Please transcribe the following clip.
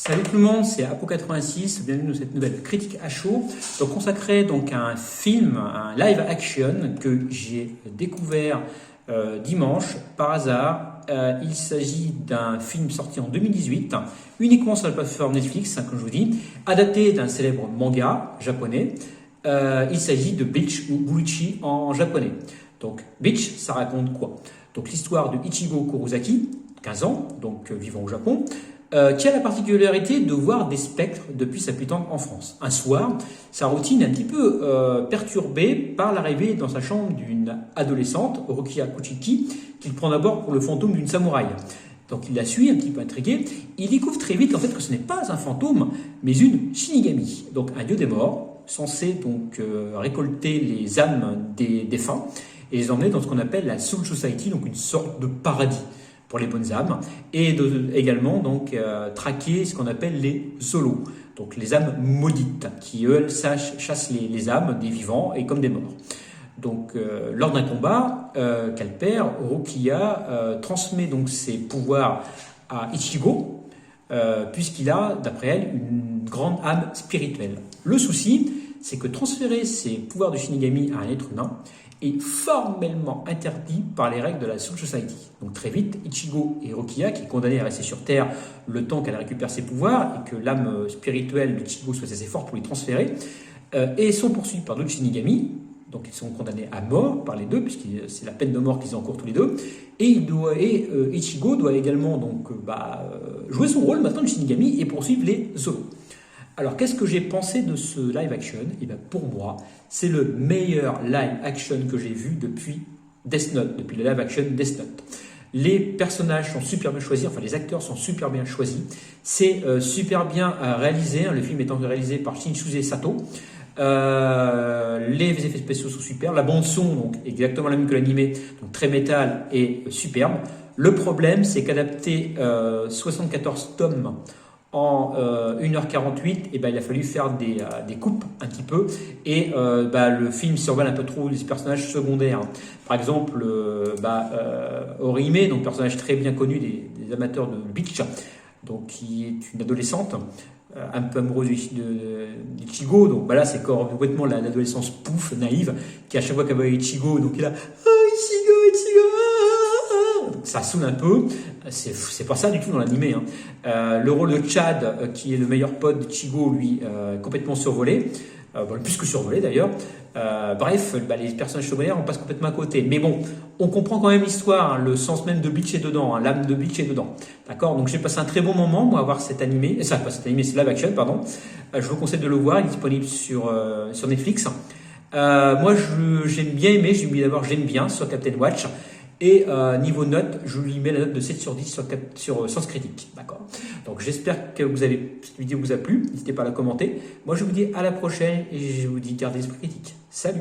Salut tout le monde, c'est Apo86, bienvenue dans cette nouvelle critique à chaud, consacrée donc à un film, un live action que j'ai découvert dimanche par hasard. Il s'agit d'un film sorti en 2018, uniquement sur la plateforme Netflix, comme je vous dis, adapté d'un célèbre manga japonais. Il s'agit de Bleach ou Bleach en japonais. Donc Bleach, ça raconte quoi? Donc l'histoire de Ichigo Kurosaki, 15 ans, donc vivant au Japon, qui a la particularité de voir des spectres depuis sa petite enfance en France. Un soir, sa routine est un petit peu perturbée par l'arrivée dans sa chambre d'une adolescente, Rukia Kuchiki, qu'il prend d'abord pour le fantôme d'une samouraï. Donc il la suit, un petit peu intrigué. Il découvre très vite en fait que ce n'est pas un fantôme, mais une Shinigami, donc un dieu des morts, censé donc récolter les âmes des défunts et les emmener dans ce qu'on appelle la Soul Society, donc une sorte de paradis pour les bonnes âmes, et également donc traquer ce qu'on appelle les Zolos, donc les âmes maudites, qui eux chassent les âmes des vivants et comme des morts. Donc lors d'un combat qu'elle perd, Rukia transmet donc ses pouvoirs à Ichigo, puisqu'il a, d'après elle, une grande âme spirituelle. Le souci, c'est que transférer ses pouvoirs de Shinigami à un être humain est formellement interdit par les règles de la Soul Society. Donc très vite, Ichigo et Rukia, qui est condamnée à rester sur Terre le temps qu'elle récupère ses pouvoirs et que l'âme spirituelle d'Ichigo soit assez forte pour les transférer, et sont poursuivis par d'autres Shinigami, donc ils sont condamnés à mort par les deux, puisque c'est la peine de mort qu'ils encourent tous les deux, et Ichigo doit également donc, jouer son rôle maintenant de Shinigami et poursuivre les Zolos. Alors, qu'est-ce que j'ai pensé de ce live action? Et bien, pour moi, c'est le meilleur live action que j'ai vu depuis Death Note, depuis le live action Death Note. Les personnages sont super bien choisis, enfin les acteurs sont super bien choisis. C'est super bien réalisé, le film étant réalisé par Shinsuke Sato. Les effets spéciaux sont super. La bande son, donc exactement la même que l'animé, donc très métal et superbe. Le problème, c'est qu'adapter 74 tomes en 1h48, il a fallu faire des coupes un petit peu et le film survole un peu trop les personnages secondaires. Par exemple, Orihime, donc personnage très bien connu des amateurs de Bleach, donc qui est une adolescente un peu amoureuse d'Ichigo. Donc là, c'est complètement l'adolescence pouf, naïve, qui à chaque fois qu'elle voit Ichigo, donc il a Ichigo. Donc ça saoule un peu, c'est pas ça du tout dans l'animé. Le rôle de Chad, qui est le meilleur pote d'Ichigo, lui, complètement survolé, plus que survolé d'ailleurs. Les personnages secondaires, on passe complètement à côté. Mais bon, on comprend quand même l'histoire, le sens même de Bleach est dedans, l'âme de Bleach est dedans. D'accord? Donc j'ai passé un très bon moment, moi, à voir cet animé, pas cet animé, c'est live action, pardon. Je vous conseille de le voir, il est disponible sur Netflix. Moi, j'aime bien aimer, j'aime bien sur Captain Watch. Et niveau note, je lui mets la note de 7 sur 10 sur Sens Critique. D'accord. Donc j'espère que cette vidéo vous a plu. N'hésitez pas à la commenter. Moi je vous dis à la prochaine et je vous dis gardez l'esprit critique. Salut!